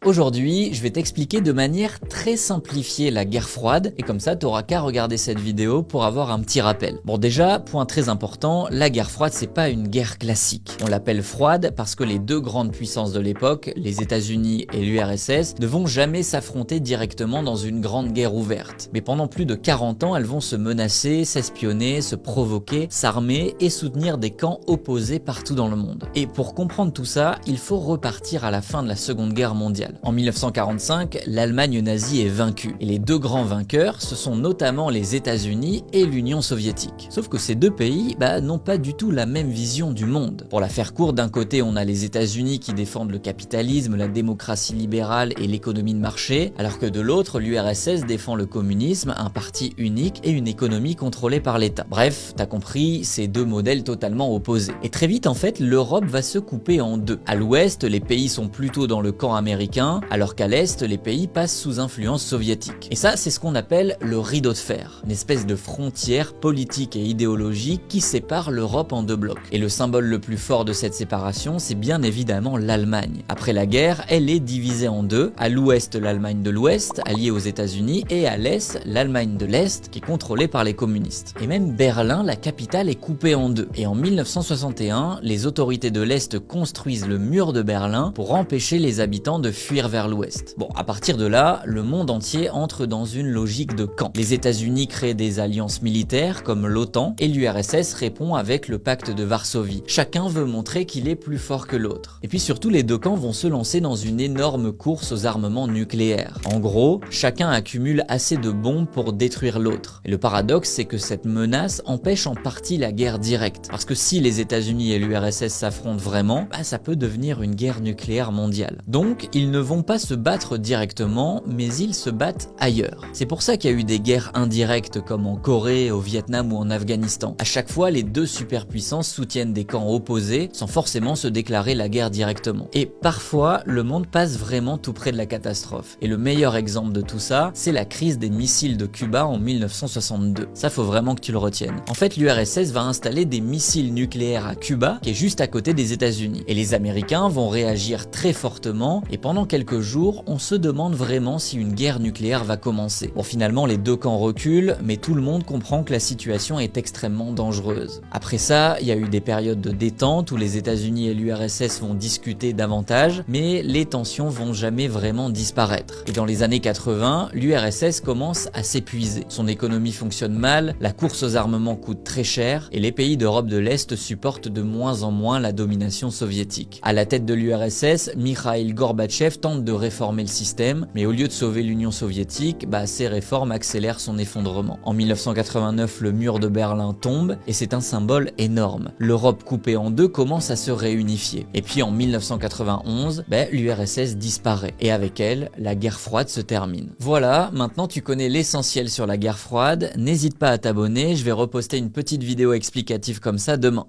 Aujourd'hui, je vais t'expliquer de manière très simplifiée la guerre froide et comme ça, t'auras qu'à regarder cette vidéo pour avoir un petit rappel. Bon déjà, point très important, la guerre froide c'est pas une guerre classique. On l'appelle froide parce que les deux grandes puissances de l'époque, les États-Unis et l'URSS, ne vont jamais s'affronter directement dans une grande guerre ouverte. Mais pendant plus de 40 ans, elles vont se menacer, s'espionner, se provoquer, s'armer et soutenir des camps opposés partout dans le monde. Et pour comprendre tout ça, il faut repartir à la fin de la Seconde Guerre mondiale. En 1945, l'Allemagne nazie est vaincue et les deux grands vainqueurs, ce sont notamment les États-Unis et l'Union soviétique. Sauf que ces deux pays n'ont pas du tout la même vision du monde. Pour la faire courte, d'un côté on a les États-Unis qui défendent le capitalisme, la démocratie libérale et l'économie de marché, alors que de l'autre, l'URSS défend le communisme, un parti unique et une économie contrôlée par l'État. Bref, t'as compris, c'est deux modèles totalement opposés. Et très vite en fait, l'Europe va se couper en deux. À l'ouest, les pays sont plutôt dans le camp américain, alors qu'à l'est, les pays passent sous influence soviétique. Et ça, c'est ce qu'on appelle le rideau de fer, une espèce de frontière politique et idéologique qui sépare l'Europe en deux blocs. Et le symbole le plus fort de cette séparation, c'est bien évidemment l'Allemagne. Après la guerre, elle est divisée en deux. À l'ouest, l'Allemagne de l'Ouest, alliée aux États-Unis, et à l'est, l'Allemagne de l'Est, qui est contrôlée par les communistes. Et même Berlin, la capitale, est coupée en deux. Et en 1961, les autorités de l'Est construisent le mur de Berlin pour empêcher les habitants de fuir vers l'ouest. Bon, à partir de là, le monde entier entre dans une logique de camp. Les États-Unis créent des alliances militaires comme l'OTAN et l'URSS répond avec le pacte de Varsovie. Chacun veut montrer qu'il est plus fort que l'autre. Et puis surtout, les deux camps vont se lancer dans une énorme course aux armements nucléaires. En gros, chacun accumule assez de bombes pour détruire l'autre. Et le paradoxe, c'est que cette menace empêche en partie la guerre directe. Parce que si les États-Unis et l'URSS s'affrontent vraiment, ça peut devenir une guerre nucléaire mondiale. Donc, ils ne vont pas se battre directement, mais ils se battent ailleurs. C'est pour ça qu'il y a eu des guerres indirectes comme en Corée, au Vietnam ou en Afghanistan. À chaque fois, les deux superpuissances soutiennent des camps opposés sans forcément se déclarer la guerre directement. Et parfois, le monde passe vraiment tout près de la catastrophe. Et le meilleur exemple de tout ça, c'est la crise des missiles de Cuba en 1962. Ça, faut vraiment que tu le retiennes. En fait, l'URSS va installer des missiles nucléaires à Cuba, qui est juste à côté des États-Unis. Et les Américains vont réagir très fortement, et pendant quelques jours, on se demande vraiment si une guerre nucléaire va commencer. Bon, finalement, les deux camps reculent, mais tout le monde comprend que la situation est extrêmement dangereuse. Après ça, il y a eu des périodes de détente où les États-Unis et l'URSS vont discuter davantage, mais les tensions vont jamais vraiment disparaître. Et dans les années 80, l'URSS commence à s'épuiser. Son économie fonctionne mal, la course aux armements coûte très cher, et les pays d'Europe de l'Est supportent de moins en moins la domination soviétique. À la tête de l'URSS, Mikhaïl Gorbatchev tente de réformer le système, mais au lieu de sauver l'Union soviétique, ces réformes accélèrent son effondrement. En 1989, le mur de Berlin tombe, et c'est un symbole énorme. L'Europe coupée en deux commence à se réunifier. Et puis en 1991, l'URSS disparaît, et avec elle, la guerre froide se termine. Voilà, maintenant tu connais l'essentiel sur la guerre froide, n'hésite pas à t'abonner, je vais reposter une petite vidéo explicative comme ça demain.